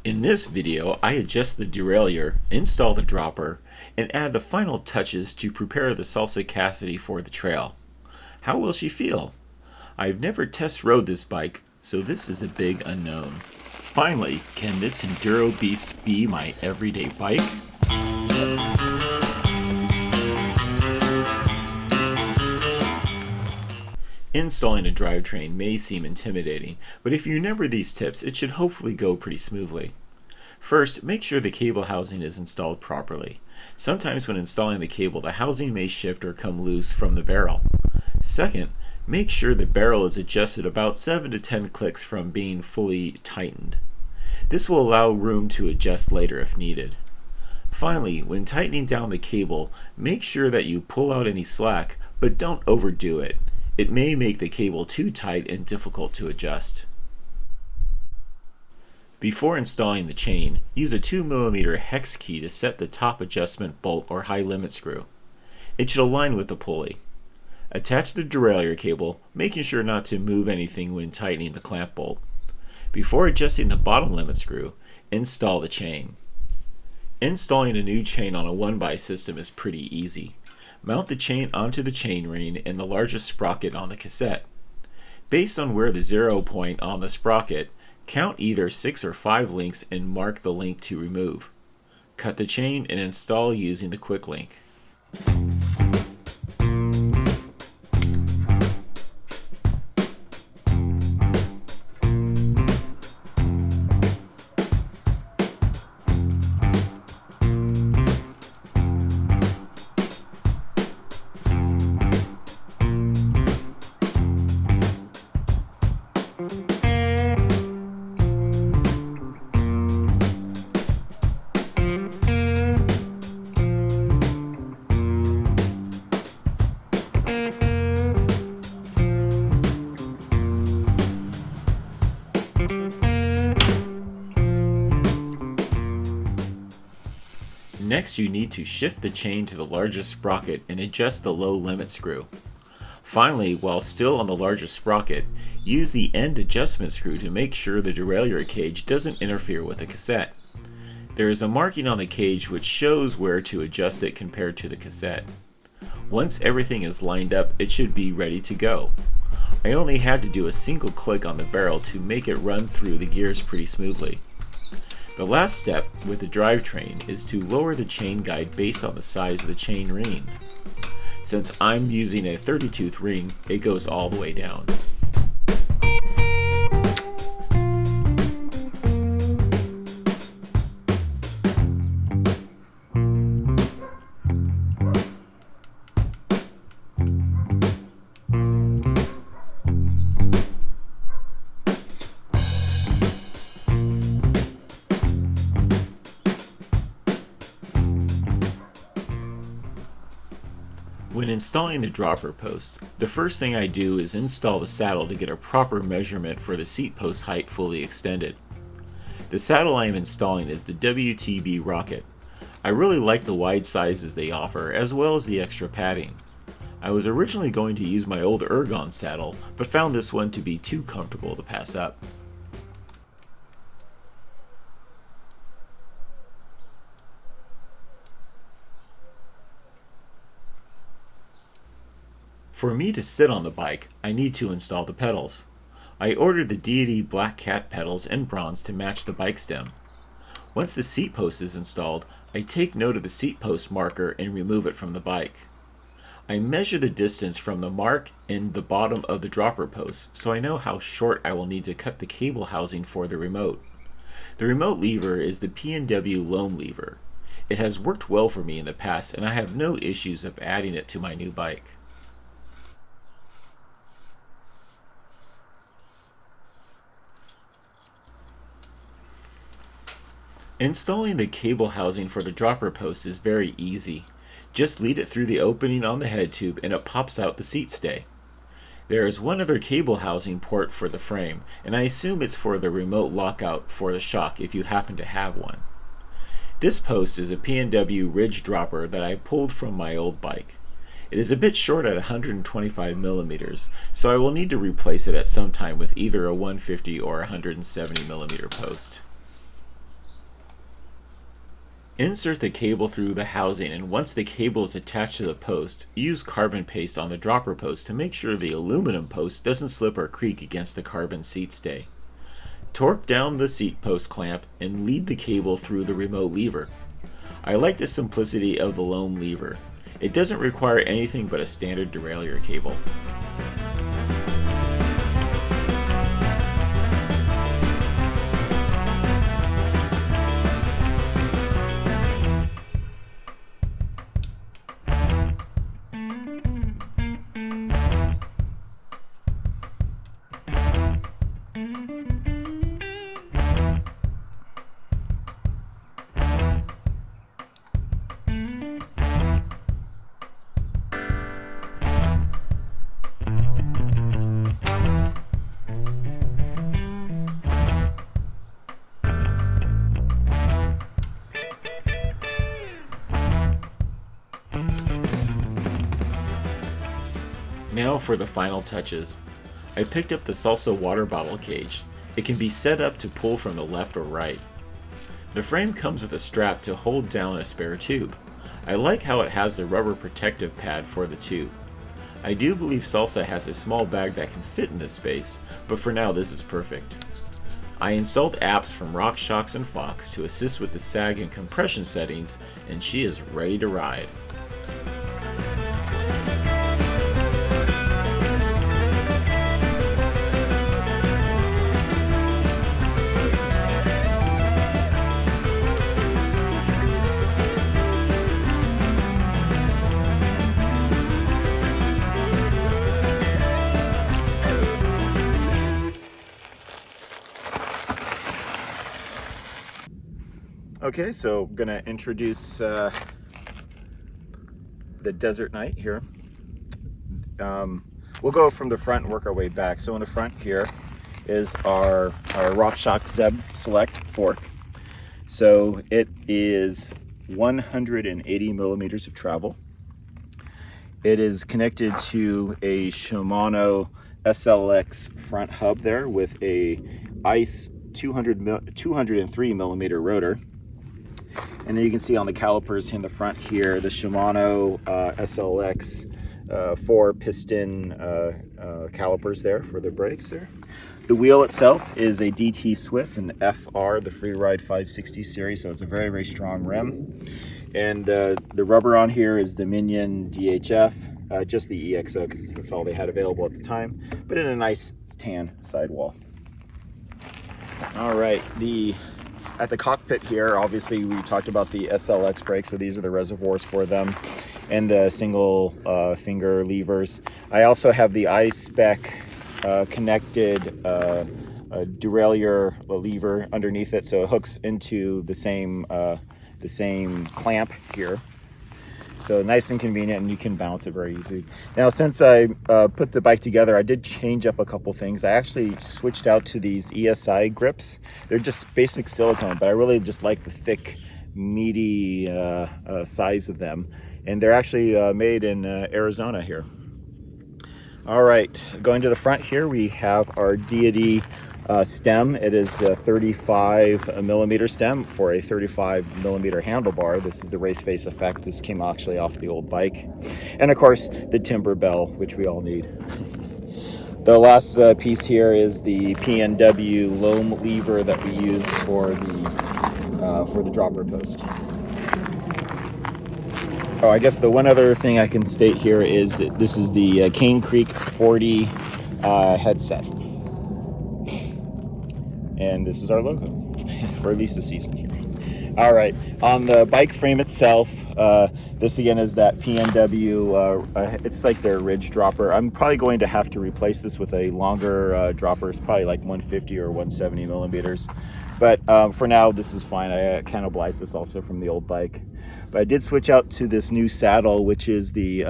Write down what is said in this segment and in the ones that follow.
In this video, I adjust the derailleur, install the dropper, and add the final touches to prepare the Salsa Cassidy for the trail. How will she feel? I've never test rode this bike, so this is a big unknown. Finally, can this enduro beast be my everyday bike? Installing a drivetrain may seem intimidating, but if you remember these tips, it should hopefully go pretty smoothly. First, make sure the cable housing is installed properly. Sometimes when installing the cable, the housing may shift or come loose from the barrel. Second, make sure the barrel is adjusted about 7 to 10 clicks from being fully tightened. This will allow room to adjust later if needed. Finally, when tightening down the cable, make sure that you pull out any slack, but don't overdo it. It may make the cable too tight and difficult to adjust. Before installing the chain, use a 2mm hex key to set the top adjustment bolt or high limit screw. It should align with the pulley. Attach the derailleur cable, making sure not to move anything when tightening the clamp bolt. Before adjusting the bottom limit screw, install the chain. Installing a new chain on a 1x system is pretty easy. Mount the chain onto the chain ring and the largest sprocket on the cassette. Based on where the 0 point on the sprocket, count either 6 or 5 links and mark the link to remove. Cut the chain and install using the quick link. Next, you need to shift the chain to the largest sprocket and adjust the low limit screw. Finally, while still on the largest sprocket, use the end adjustment screw to make sure the derailleur cage doesn't interfere with the cassette. There is a marking on the cage which shows where to adjust it compared to the cassette. Once everything is lined up, it should be ready to go. I only had to do a single click on the barrel to make it run through the gears pretty smoothly. The last step with the drivetrain is to lower the chain guide based on the size of the chain ring. Since I'm using a 30-tooth ring, it goes all the way down. When installing the dropper post, the first thing I do is install the saddle to get a proper measurement for the seat post height fully extended. The saddle I am installing is the WTB Rocket. I really like the wide sizes they offer, as well as the extra padding. I was originally going to use my old Ergon saddle, but found this one to be too comfortable to pass up. For me to sit on the bike, I need to install the pedals. I ordered the Deity Black Cat pedals in bronze to match the bike stem. Once the seat post is installed, I take note of the seat post marker and remove it from the bike. I measure the distance from the mark in the bottom of the dropper post so I know how short I will need to cut the cable housing for the remote. The remote lever is the P&W loam lever. It has worked well for me in the past and I have no issues of adding it to my new bike. Installing the cable housing for the dropper post is very easy. Just lead it through the opening on the head tube and it pops out the seat stay. There is one other cable housing port for the frame, and I assume it's for the remote lockout for the shock if you happen to have one. This post is a P&W ridge dropper that I pulled from my old bike. It is a bit short at 125mm, so I will need to replace it at some time with either a 150 or 170mm post. Insert the cable through the housing, and once the cable is attached to the post, use carbon paste on the dropper post to make sure the aluminum post doesn't slip or creak against the carbon seat stay. Torque down the seat post clamp and lead the cable through the remote lever. I like the simplicity of the loam lever. It doesn't require anything but a standard derailleur cable. Now for the final touches. I picked up the Salsa water bottle cage. It can be set up to pull from the left or right. The frame comes with a strap to hold down a spare tube. I like how it has the rubber protective pad for the tube. I do believe Salsa has a small bag that can fit in this space, but for now this is perfect. I installed apps from RockShox and Fox to assist with the sag and compression settings, and she is ready to ride. Okay, so I'm gonna introduce the Desert Night here. We'll go from the front and work our way back. So in the front here is our RockShox Zeb Select fork. So it is 180 millimeters of travel. It is connected to a Shimano SLX front hub there with a ICE 203 millimeter rotor. And then you can see on the calipers in the front here, the Shimano SLX 4-piston calipers there for the brakes there. The wheel itself is a DT Swiss and FR, the Freeride 560 series, so it's a very, very strong rim. And the rubber on here is the Minion DHF, just the EXO because that's all they had available at the time, but in a nice tan sidewall. All right, at the cockpit here, obviously we talked about the SLX brakes, so these are the reservoirs for them, and the single finger levers. I also have the iSpec connected derailleur lever underneath it, so it hooks into the same clamp here. So nice and convenient, and you can balance it very easily. Now, since I put the bike together, I did change up a couple things. I actually switched out to these ESI grips. They're just basic silicone, but I really just like the thick, meaty size of them. And they're actually made in Arizona here. All right, going to the front here, we have our Deity stem. It is a 35 millimeter stem for a 35 millimeter handlebar. This is the race face effect. This came actually off the old bike. And of course, the timber bell, which we all need. The last piece here is the PNW loam lever that we use for the dropper post. Oh, I guess the one other thing I can state here is that this is the Cane Creek 40 headset. And this is our logo for at least the season here. All right, on the bike frame itself, this again is that PNW, it's like their ridge dropper. I'm probably going to have to replace this with a longer dropper. It's probably like 150 or 170 millimeters. But for now, this is fine. I cannibalized this also from the old bike. But I did switch out to this new saddle, which is the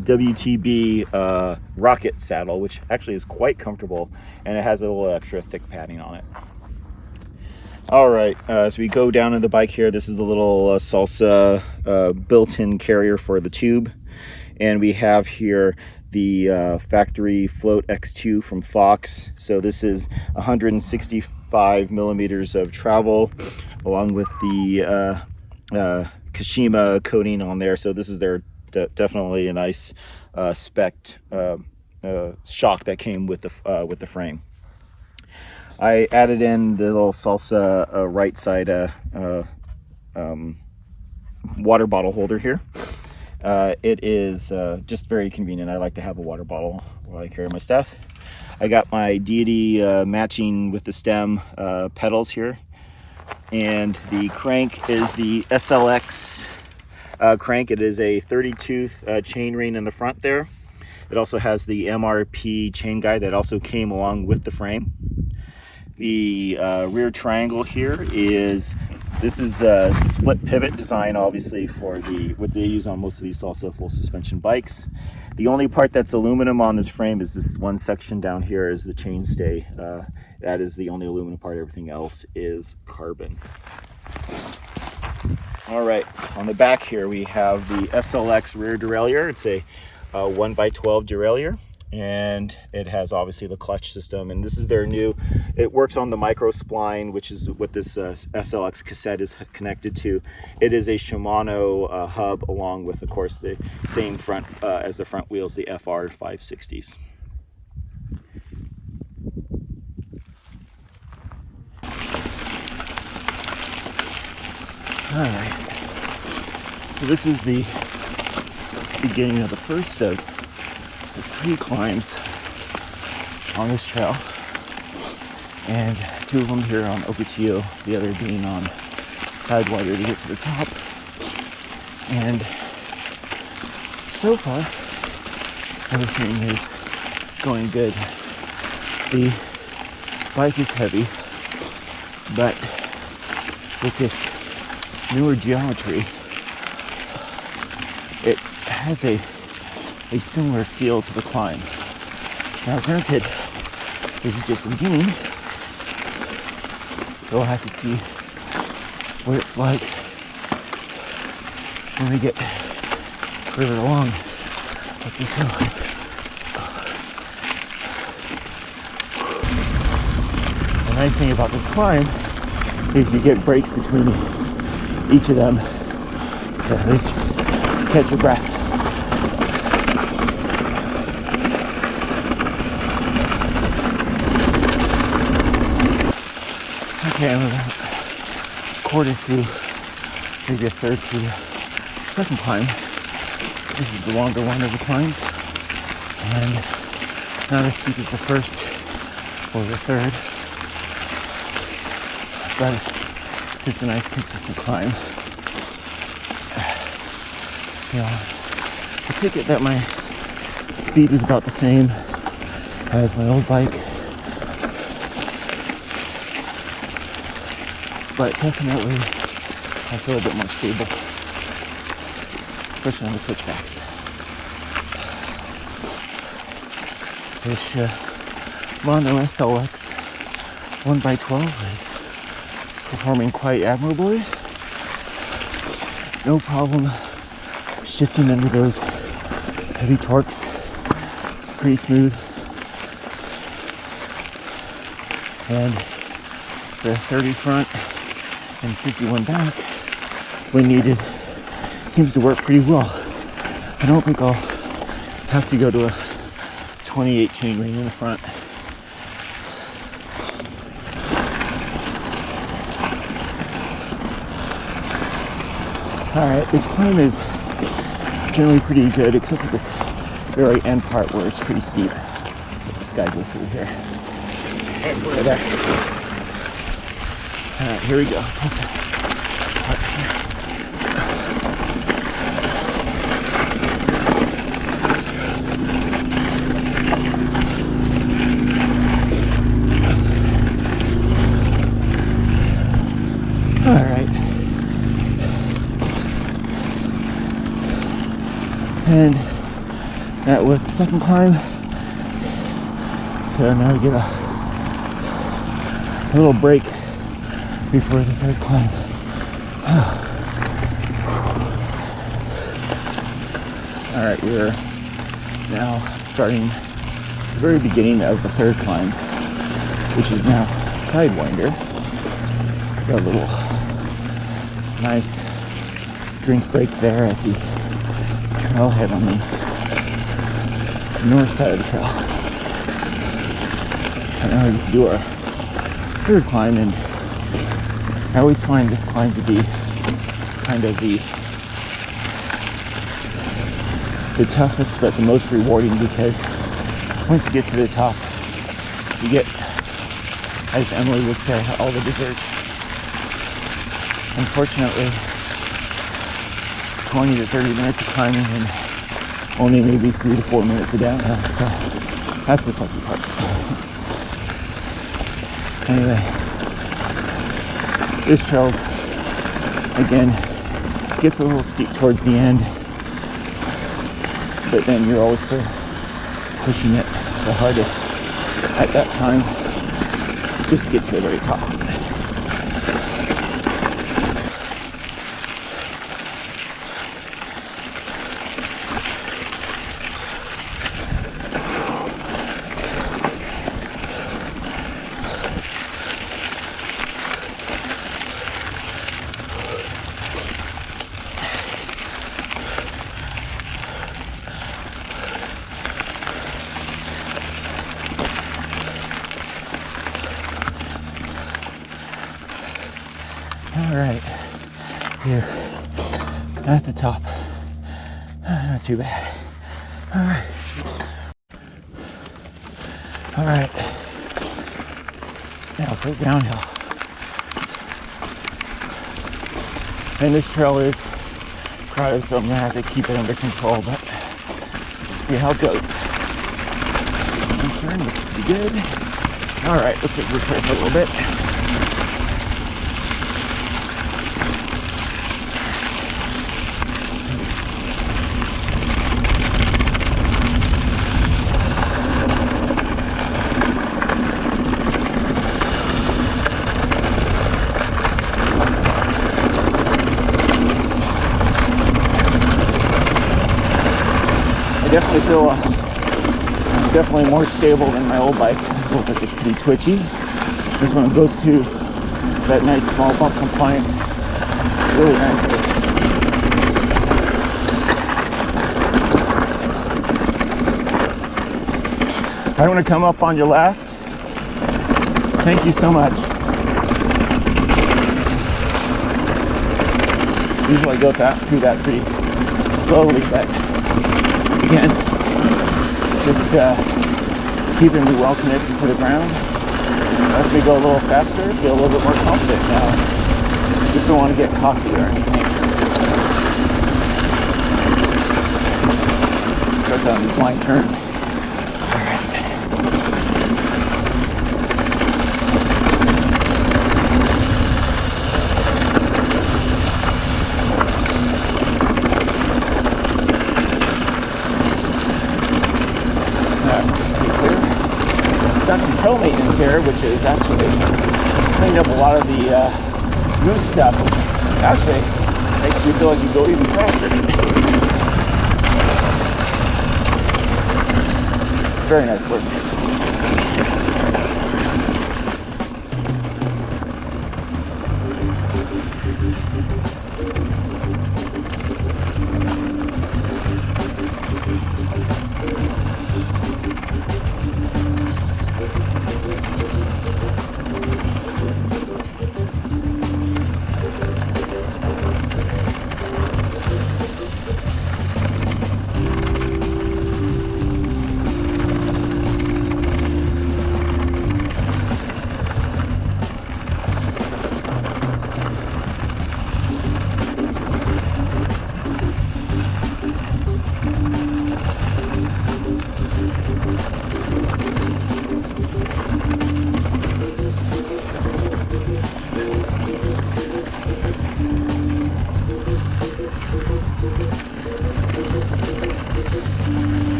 WTB Rocket saddle, which actually is quite comfortable, and it has a little extra thick padding on it. All right, as we go down in the bike here, this is the little Salsa built-in carrier for the tube. And we have here the factory Float X2 from Fox. So this is 165 millimeters of travel. along with the Kashima coating on there. So this is their definitely a nice spec'd shock that came with the frame. I added in the little Salsa right side water bottle holder here. It is just very convenient. I like to have a water bottle while I carry my stuff. I got my Deity matching with the stem pedals here, and the crank is the SLX crank. It is a 30-tooth chain ring in the front there. It also has the MRP chain guide that also came along with the frame. The rear triangle here is, this is a split pivot design, obviously, for what they use on most of these Salsa full suspension bikes. The only part that's aluminum on this frame is this one section down here is the chainstay. That is the only aluminum part. Everything else is carbon. All right, on the back here we have the SLX rear derailleur. It's a 1x12 derailleur, and it has obviously the clutch system, and this is their new, it works on the micro spline, which is what this SLX cassette is connected to. It is a Shimano hub, along with, of course, the same front as the front wheels, the FR 560s. All right, so this is the beginning of the first of the 3 climbs on this trail, and 2 of them here on Ocotillo, the other being on Sidewinder to get to the top. And so far everything is going good. The bike is heavy, but with this newer geometry, it has a similar feel to the climb. Now granted, this is just the beginning, so I'll have to see what it's like when we get further along up this hill. The nice thing about this climb is you get breaks between each of them to at least catch your breath. Okay, I'm about a quarter through, maybe a third through the second climb. This is the longer one of the climbs, and not as steep as the first or the third, but it's a nice consistent climb. You know, I take it that my speed is about the same as my old bike, but definitely I feel a bit more stable, especially on the switchbacks. This Mono SLX 1x12 is performing quite admirably. No problem shifting under those heavy torques. It's pretty smooth. And the 30 front and 51 back, when needed, seems to work pretty well. I don't think I'll have to go to a 28 chain ring in the front. Alright, this climb is generally pretty good, except for this very end part where it's pretty steep. Let this guy go through here. Right there. Alright, here we go. Alright. And that was the second climb. So now we get a little break before the third climb. Alright, we're now starting the very beginning of the third climb, which is now Sidewinder. Got a little nice drink break there at the trailhead on the north side of the trail. And now we get to do our third climb, and I always find this climb to be kind of the toughest but the most rewarding, because once you get to the top, you get, as Emily would say, all the dessert. Unfortunately, 20 to 30 minutes of climbing and only maybe 3 to 4 minutes of downhill, so that's the sucky part. Anyway, this trail's, again, gets a little steep towards the end, but then you're also pushing it the hardest at that time just to get to the very top. All right, here at the top. Not too bad. All right. Now for downhill. And this trail is crowded, so I'm gonna have to keep it under control, but we'll see how it goes. Turn looks pretty good. All right, let's take retrace a little bit. Definitely feel definitely more stable than my old bike. This old bike is pretty twitchy. This one goes to that nice small bump compliance really nicely. I want to come up on your left. Thank you so much. Usually I go through that pretty slowly, but again, it's just keeping me well connected to the ground. As we go a little faster, feel a little bit more confident now. Just don't want to get cocky or anything. Especially on these blind turns. Trail maintenance here, which is actually cleaned up a lot of the loose stuff, which actually makes you feel like you go even faster. Very nice work.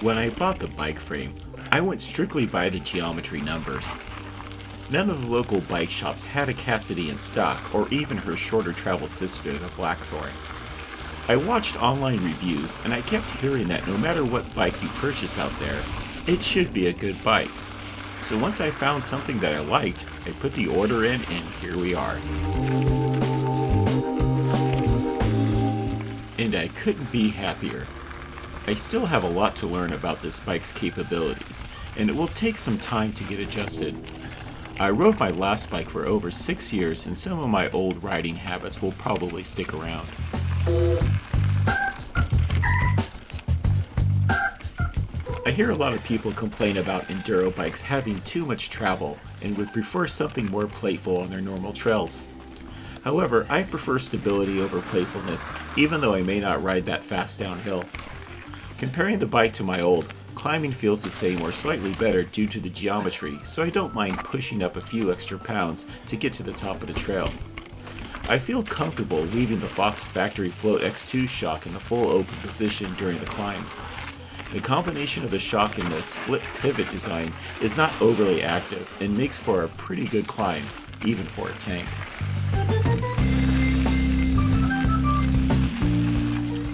When I bought the bike frame, I went strictly by the geometry numbers. None of the local bike shops had a Cassidy in stock, or even her shorter travel sister, the Blackthorn. I watched online reviews, and I kept hearing that no matter what bike you purchase out there, it should be a good bike. So once I found something that I liked, I put the order in, and here we are. And I couldn't be happier. I still have a lot to learn about this bike's capabilities, and it will take some time to get adjusted. I rode my last bike for over 6 years, and some of my old riding habits will probably stick around. I hear a lot of people complain about enduro bikes having too much travel and would prefer something more playful on their normal trails. However, I prefer stability over playfulness, even though I may not ride that fast downhill. Comparing the bike to my old, climbing feels the same or slightly better due to the geometry, so I don't mind pushing up a few extra pounds to get to the top of the trail. I feel comfortable leaving the Fox Factory Float X2 shock in the full open position during the climbs. The combination of the shock and the split pivot design is not overly active and makes for a pretty good climb, even for a tank.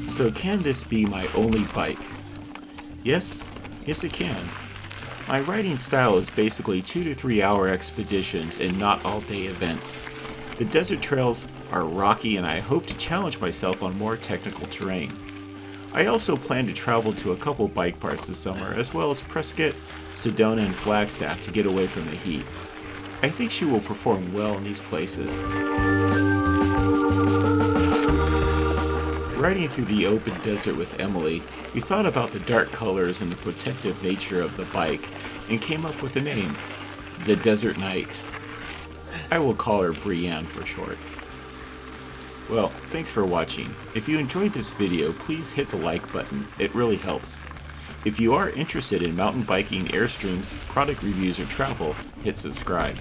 So can this be my only bike? Yes it can. My riding style is basically 2 to 3 hour expeditions and not all day events. The desert trails are rocky and I hope to challenge myself on more technical terrain. I also plan to travel to a couple bike parks this summer, as well as Prescott, Sedona, and Flagstaff to get away from the heat. I think she will perform well in these places. Riding through the open desert with Emily, we thought about the dark colors and the protective nature of the bike and came up with the name, the Desert Knight. I will call her Brienne for short. Well, thanks for watching. If you enjoyed this video, please hit the like button. It really helps. If you are interested in mountain biking, Airstreams, product reviews, or travel, hit subscribe.